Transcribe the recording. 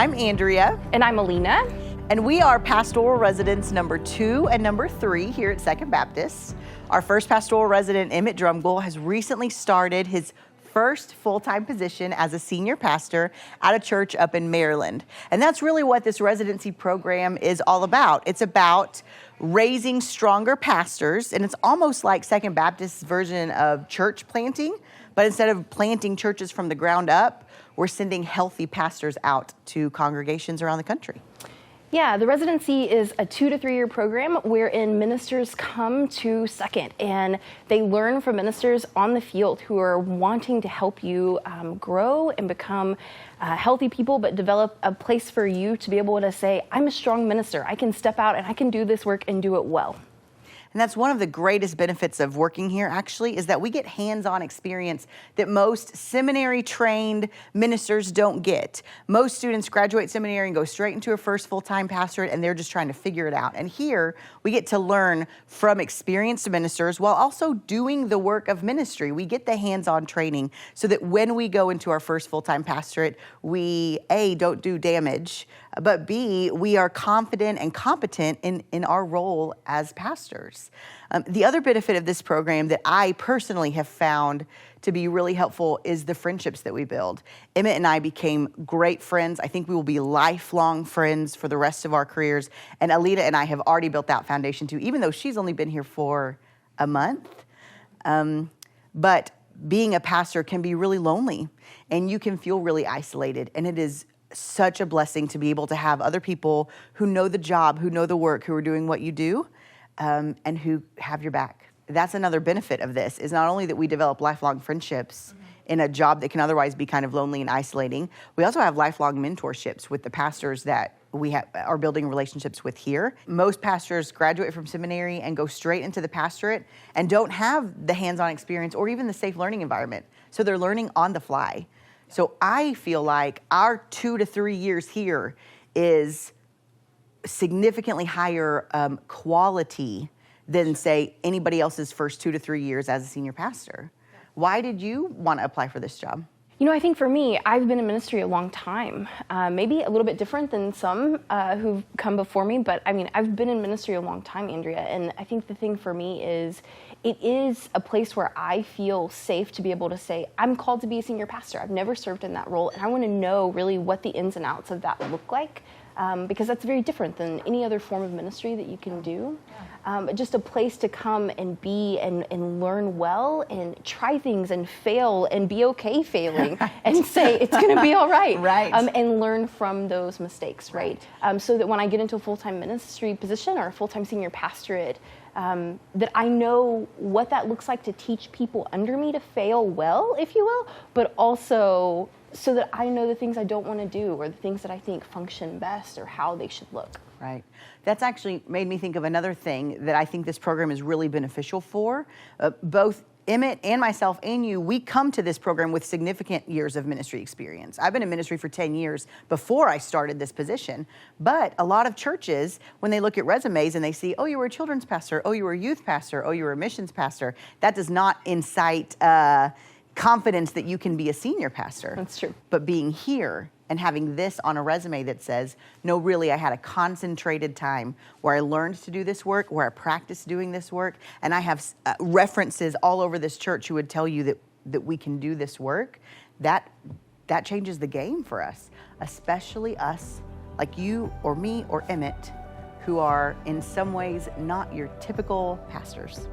I'm Andrea. And I'm Alena. And we are pastoral residents number 2 and number 3 here at Second Baptist. Our first pastoral resident, Emmett Drumgold, has recently started his first full-time position as a senior pastor at a church up in Maryland. And that's really what this residency program is all about. It's about raising stronger pastors, and it's almost like Second Baptist's version of church planting, but instead of planting churches from the ground up, we're sending healthy pastors out to congregations around the country. Yeah, the residency is a 2 to 3 year program wherein ministers come to Second and they learn from ministers on the field who are wanting to help you grow and become healthy people, but develop a place for you to be able to say, I'm a strong minister. I can step out and I can do this work and do it well. And that's one of the greatest benefits of working here, actually, is that we get hands-on experience that most seminary-trained ministers don't get. Most students graduate seminary and go straight into a first full-time pastorate, and they're just trying to figure it out. And here, we get to learn from experienced ministers while also doing the work of ministry. We get the hands-on training so that when we go into our first full-time pastorate, we, A, don't do damage, but B, we are confident and competent in our role as pastors. The other benefit of this program that I personally have found to be really helpful is the friendships that we build. Emmett and I became great friends. I think we will be lifelong friends for the rest of our careers. And Alena and I have already built that foundation too, even though she's only been here for a month. But being a pastor can be really lonely, and you can feel really isolated. And it is such a blessing to be able to have other people who know the job, who know the work, who are doing what you do, and who have your back. That's another benefit of this, is not only that we develop lifelong friendships in a job that can otherwise be kind of lonely and isolating, we also have lifelong mentorships with the pastors that we are building relationships with here. Most pastors graduate from seminary and go straight into the pastorate and don't have the hands-on experience or even the safe learning environment. So they're learning on the fly. So I feel like our 2 to 3 years here is significantly higher quality than, say, anybody else's first 2 to 3 years as a senior pastor. Why did you want to apply for this job? You know, I think for me, I've been in ministry a long time, maybe a little bit different than some who've come before me, but I mean, I've been in ministry a long time, Andrea, and I think the thing for me is it is a place where I feel safe to be able to say, I'm called to be a senior pastor. I've never served in that role, and I want to know really what the ins and outs of that look like, because that's very different than any other form of ministry that you can do. Just a place to come and be and learn well and try things and fail and be okay failing and say it's going to be all right. And learn from those mistakes, right? So that when I get into a full-time ministry position or a full-time senior pastorate, that I know what that looks like to teach people under me to fail well, if you will, but also so that I know the things I don't want to do or the things that I think function best or how they should look. Right. That's actually made me think of another thing that I think this program is really beneficial for. Both Emmett and myself and you, we come to this program with significant years of ministry experience. I've been in ministry for 10 years before I started this position. But a lot of churches, when they look at resumes and they see, oh, you were a children's pastor, oh, you were a youth pastor, oh, you were a missions pastor, that does not incite confidence that you can be a senior pastor. That's true. But being here and having this on a resume that says, no, really, I had a concentrated time where I learned to do this work, where I practiced doing this work, and I have references all over this church who would tell you that we can do this work, that changes the game for us, especially us, like you or me or Emmett, who are in some ways not your typical pastors.